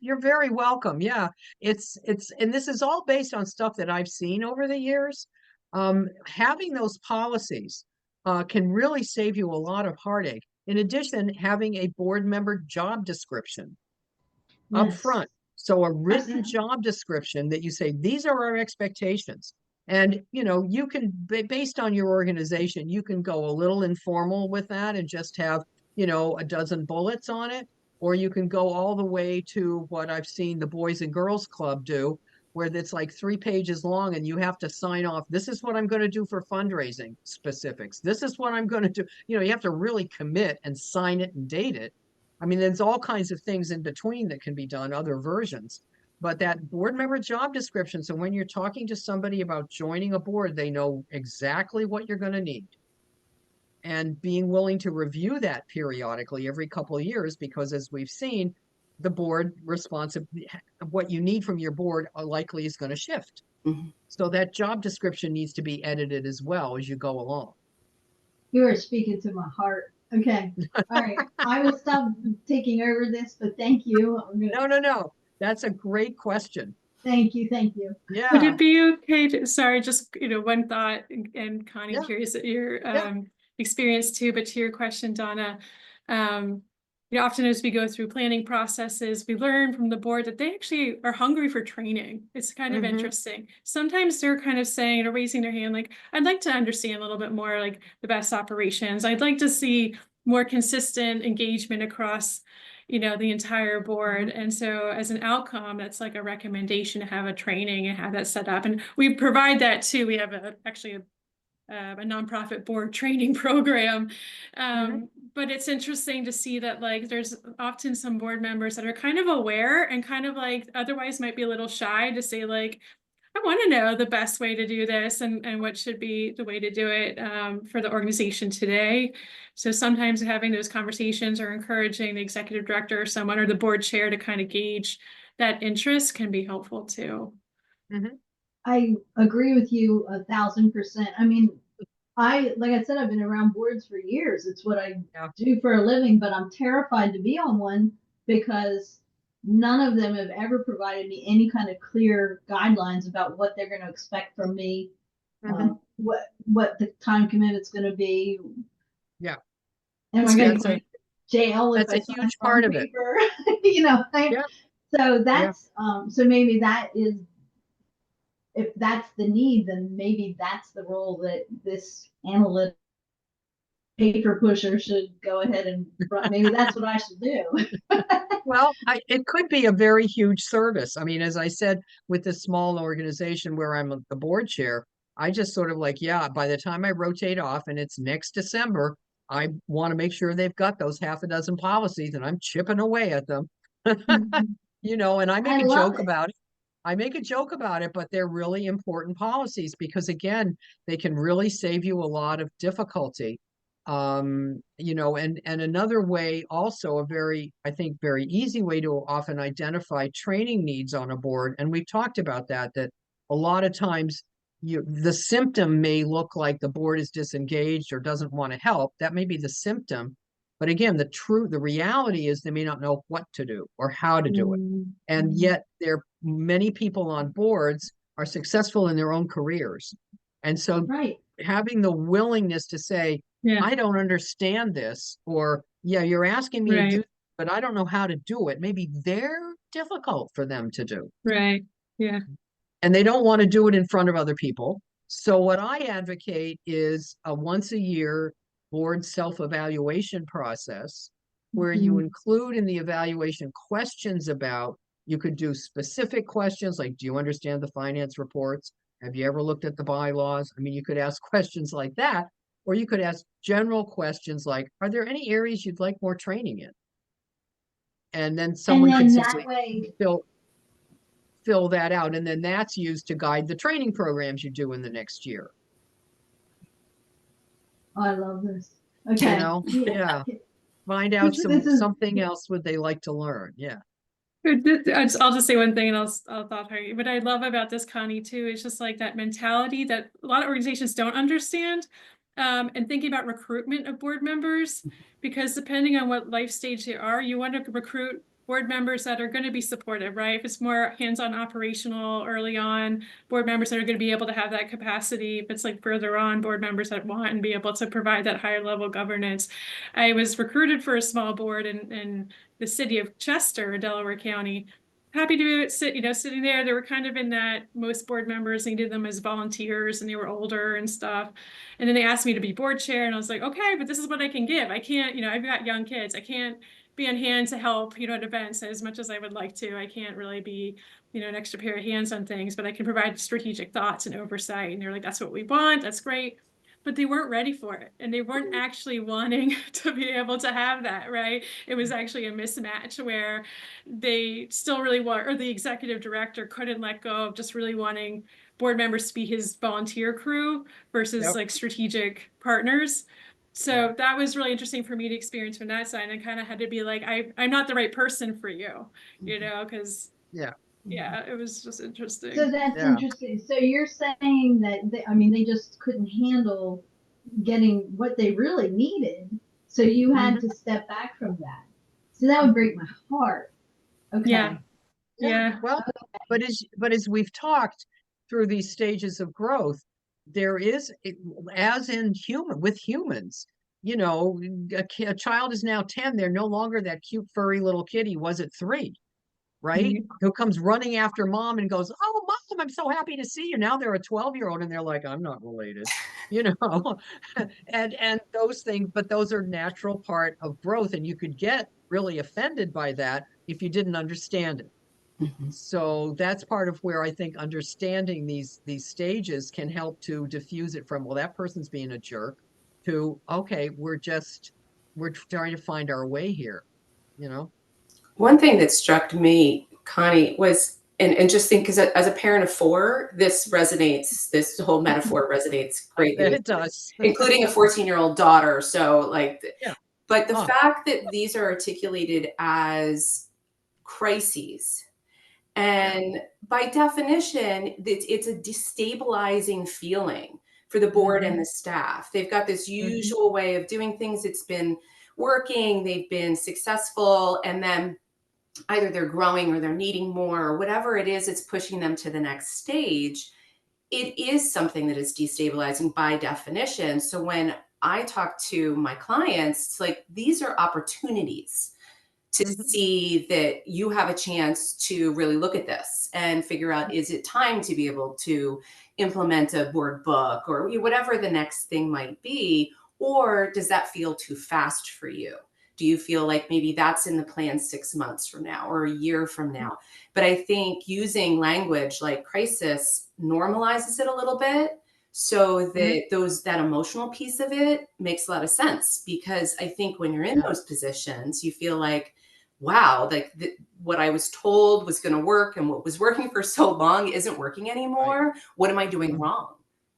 you're very welcome. Yeah, it's and this is all based on stuff that I've seen over the years. Having those policies can really save you a lot of heartache. In addition, having a board member job description up front. So a written job description that you say, these are our expectations. And, you can, based on your organization, you can go a little informal with that and just have, a dozen bullets on it. Or you can go all the way to what I've seen the Boys and Girls Club do, where it's like 3 pages long and you have to sign off. This is what I'm going to do for fundraising specifics. This is what I'm going to do. You have to really commit and sign it and date it. I mean, there's all kinds of things in between that can be done, other versions. But that board member job description, so when you're talking to somebody about joining a board, they know exactly what you're going to need. And being willing to review that periodically every couple of years, because as we've seen, the board what you need from your board likely is going to shift. So that job description needs to be edited as well as you go along. You are speaking to my heart. Okay. All right. I will stop taking over this, but thank you. No. That's a great question. Thank you. Yeah. Would it be okay to, sorry, just, one thought, and Connie, curious at your experience too, but to your question, Donna, often as we go through planning processes, we learn from the board that they actually are hungry for training. It's kind of interesting. Sometimes they're kind of saying or raising their hand, like, I'd like to understand a little bit more, like the best operations. I'd like to see more consistent engagement across, the entire board. And so as an outcome, that's like a recommendation to have a training and have that set up. And we provide that too. We have actually a nonprofit board training program. But it's interesting to see that, like, there's often some board members that are kind of aware and kind of like otherwise might be a little shy to say, like, I want to know the best way to do this and what should be the way to do it for the organization today. So sometimes having those conversations or encouraging the executive director or someone or the board chair to kind of gauge that interest can be helpful too. I agree with you 1,000%. I mean, like I said, I've been around boards for years. It's what I do for a living, but I'm terrified to be on one because none of them have ever provided me any kind of clear guidelines about what they're going to expect from me, what the time commitment's going to be. Yeah. Am I going to go to jail if that's I a huge part of it. So that's so maybe that is, if that's the need, then maybe that's the role that this analytic paper pusher should go ahead and maybe that's what I should do. Well, it could be a very huge service. I mean, as I said, with this small organization where I'm the board chair, I just sort of like, by the time I rotate off and it's next December, I want to make sure they've got those half a dozen policies and I'm chipping away at them. And I make a joke about it. I make a joke about it, but they're really important policies because, again, they can really save you a lot of difficulty. And another way, also a very easy way to often identify training needs on a board. And we've talked about that a lot of times the symptom may look like the board is disengaged or doesn't want to help. That may be the symptom. But again, the reality is they may not know what to do or how to do it. And yet many people on boards are successful in their own careers. And so Right. having the willingness to say, Yeah. I don't understand this, or yeah, you're asking me to do, Right. but I don't know how to do it. Maybe they're difficult for them to do. Right. Yeah. And they don't want to do it in front of other people. So what I advocate is a once a year board self-evaluation process where you include in the evaluation questions about, you could do specific questions like, do you understand the finance reports? Have you ever looked at the bylaws? I mean, you could ask questions like that, or you could ask general questions like, are there any areas you'd like more training in? And then And someone can then that simply way, fill that out, and then that's used to guide the training programs you do in the next year. oh, I love this. Okay. Yeah. Find out This is- something else would they like to learn. Yeah. I'll just say one thing and I'll thought her. What I love about this, Connie, too, is just like that mentality that a lot of organizations don't understand. And thinking about recruitment of board members, because depending on what life stage they are, you want to recruit board members that are going to be supportive, right? If it's more hands-on operational early on, board members that are going to be able to have that capacity. If it's like further on, board members that want and be able to provide that higher level governance. I was recruited for a small board in the city of Chester, Delaware County. Happy to sitting there. They were kind of in that most board members needed them as volunteers and they were older and stuff. And then they asked me to be board chair and I was like, okay, but this is what I can give. I can't, I've got young kids. I can't be on hand to help, at events as much as I would like to. I can't really be, an extra pair of hands on things, but I can provide strategic thoughts and oversight. And they're like, that's what we want. That's great. But they weren't ready for it. And they weren't actually wanting to be able to have that, right? It was actually a mismatch where they still really want, or the executive director couldn't let go of just really wanting board members to be his volunteer crew versus like strategic partners. So that was really interesting for me to experience from that side. And I kind of had to be like, I'm not the right person for you, because it was just interesting. So that's interesting. So you're saying that they just couldn't handle getting what they really needed. So you had to step back from that. So that would break my heart. Okay. Yeah. Well, but as we've talked through these stages of growth, there is, as in with humans, a child is now 10. They're no longer that cute furry little kid he was at 3. Right? Who comes running after mom and goes, oh, mom, I'm so happy to see you. Now they're a 12-year-old and they're like, I'm not related, and those things, but those are natural part of growth. And you could get really offended by that if you didn't understand it. So that's part of where I think understanding these stages can help to diffuse it from, well, that person's being a jerk, to, okay, we're trying to find our way here, One thing that struck me, Connie, was, and just think, because as a parent of 4, this resonates, this whole metaphor resonates greatly. It does. Including a 14-year-old daughter. So but the Oh. fact that these are articulated as crises, and by definition, it's a destabilizing feeling for the board and the staff. They've got this usual way of doing things. It's been working, they've been successful, and then either they're growing or they're needing more, or whatever it is, it's pushing them to the next stage. It is something that is destabilizing by definition. So when I talk to my clients, it's like, these are opportunities to see that you have a chance to really look at this and figure out, is it time to be able to implement a board book or whatever the next thing might be? Or does that feel too fast for you? Do you feel like maybe that's in the plan 6 months from now or a year from now? But I think using language like crisis normalizes it a little bit, so that that emotional piece of it makes a lot of sense. Because I think when you're in those positions, you feel like, wow, like what I was told was going to work and what was working for so long isn't working anymore. Right. What am I doing wrong?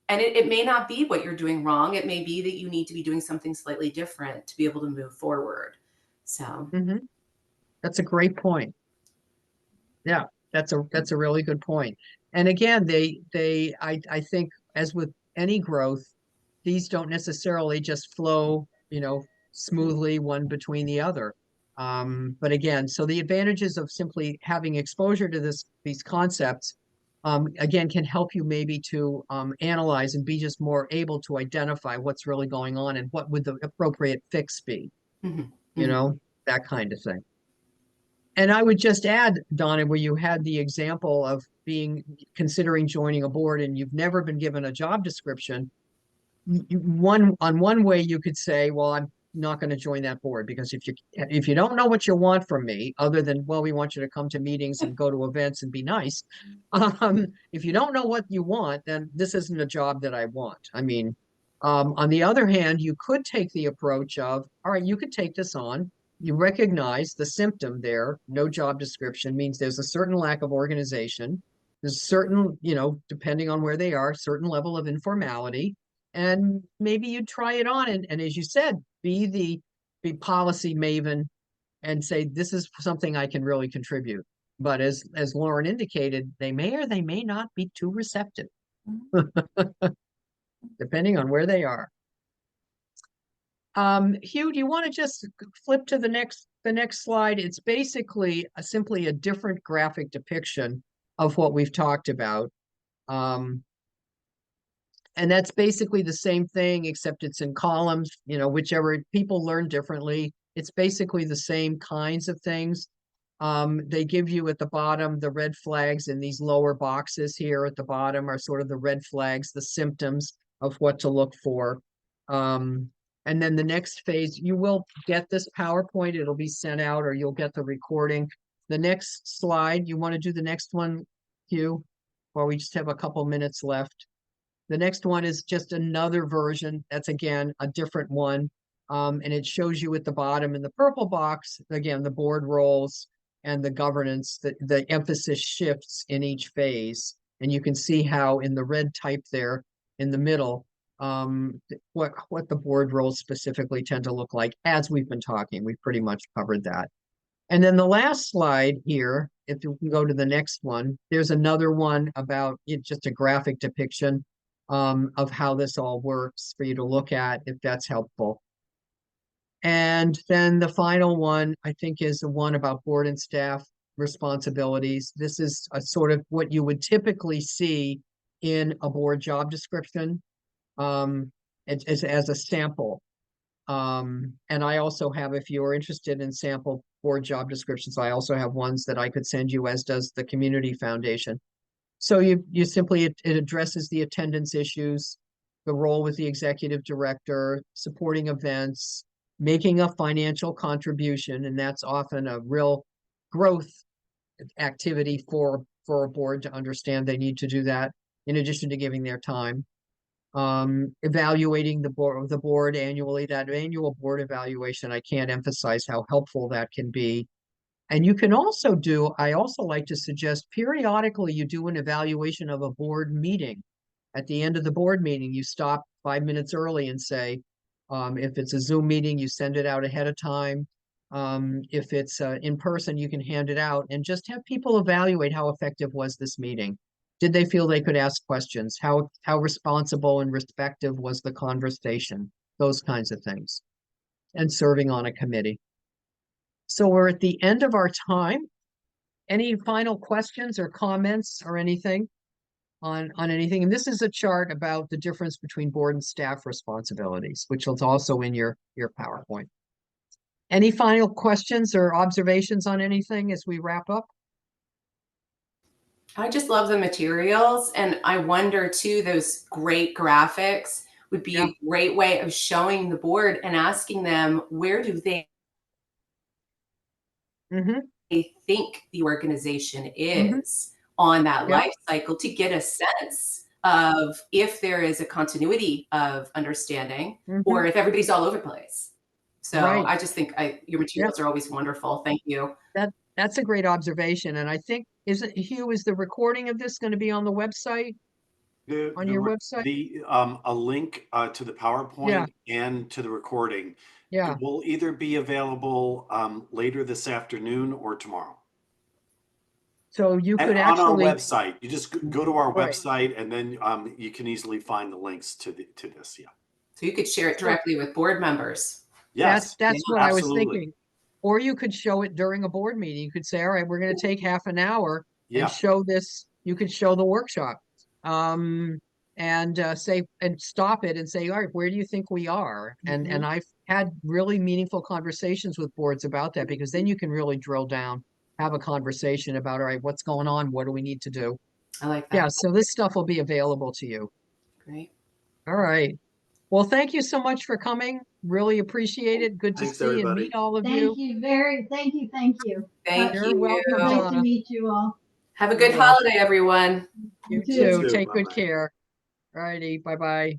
And it may not be what you're doing wrong. It may be that you need to be doing something slightly different to be able to move forward. So that's a great point. Yeah, that's a really good point. And again, I think, as with any growth, these don't necessarily just flow, smoothly one between the other. But again, so the advantages of simply having exposure to these concepts, again, can help you maybe to analyze and be just more able to identify what's really going on and what would the appropriate fix be, you know, that kind of thing. And I would just add, Donna, where you had the example of considering joining a board and you've never been given a job description. One way you could say, well, I'm not going to join that board, because if you don't know what you want from me, other than, well, we want you to come to meetings and go to events and be nice. If you don't know what you want, then this isn't a job that I want. I mean, on the other hand, you could take the approach of, all right, you could take this on. You recognize the symptom there. No job description means there's a certain lack of organization. There's certain, you know, depending on where they are, certain level of informality. And maybe you try it on and as you said, be policy maven and say, this is something I can really contribute. But as Lauren indicated, they may or they may not be too receptive, depending on where they are. Hugh, do you want to just flip to the next slide? It's basically simply a different graphic depiction of what we've talked about. And that's basically the same thing, except it's in columns, you know, whichever people learn differently. It's basically the same kinds of things. They give you at the bottom the red flags, in these lower boxes here at the bottom are sort of the red flags, the symptoms of what to look for. And then the next phase, you will get this PowerPoint, it'll be sent out, or you'll get the recording. The next slide, you want to do the next one, Hugh, while we just have a couple minutes left. The next one is just another version. That's again a different one. And it shows you at the bottom in the purple box, again, the board roles and the governance, the emphasis shifts in each phase. And you can see how in the red type there in the middle, what the board roles specifically tend to look like. As we've been talking, we've pretty much covered that. And then the last slide here, if you can go to the next one, there's another one about just a graphic depiction of how this all works for you to look at, if that's helpful. And then the final one, I think, is the one about board and staff responsibilities. This is a sort of what you would typically see in a board job description as a sample. And I also have, if you're interested in sample board job descriptions, I also have ones that I could send you, as does the Community Foundation. So you simply, it addresses the attendance issues, the role with the executive director, supporting events, making a financial contribution, and that's often a real growth activity for a board to understand they need to do that, in addition to giving their time. Evaluating the board annually, that annual board evaluation, I can't emphasize how helpful that can be. And you can also I also like to suggest periodically you do an evaluation of a board meeting. At the end of the board meeting, you stop 5 minutes early and say, if it's a Zoom meeting, you send it out ahead of time. If it's in person, you can hand it out and just have people evaluate how effective was this meeting. Did they feel they could ask questions? How responsible and respectful was the conversation? Those kinds of things. And serving on a committee. So we're at the end of our time. Any final questions or comments or anything on anything? And this is a chart about the difference between board and staff responsibilities, which is also in your PowerPoint. Any final questions or observations on anything as we wrap up? I just love the materials, and I wonder too, those great graphics would be a great way of showing the board and asking them, where do they think the organization is on that life cycle, to get a sense of if there is a continuity of understanding or if everybody's all over the place. So I just think your materials are always wonderful. Thank you. That's a great observation. And I think, Hugh, is the recording of this going to be on the website? On your website? A link to the PowerPoint and to the recording. It will either be available later this afternoon or tomorrow. So you could on our actually website. You just go to our website, and then you can easily find the links to this. Yeah. So you could share it directly with board members. Yes, That's what I was absolutely. thinking. Or you could show it during a board meeting. You could say, all right, we're gonna take half an hour and Yeah, show this. You could show the workshop. And say, and stop it and say, all right, where do you think we are? And I've had really meaningful conversations with boards about that, because then you can really drill down, have a conversation about, all right, what's going on? What do we need to do? I like Yeah, that. so this stuff will be available to you. Great. All right. Well, thank you so much for coming. Really appreciate it. Good to thanks, see and everybody. meet all of Thank you. you very, thank you, thank you. Thank You're you. welcome, Nice to Donna. meet you all. Have a You're good welcome. holiday, everyone. You You too. too. Take good Bye-bye. care. All righty. Bye-bye.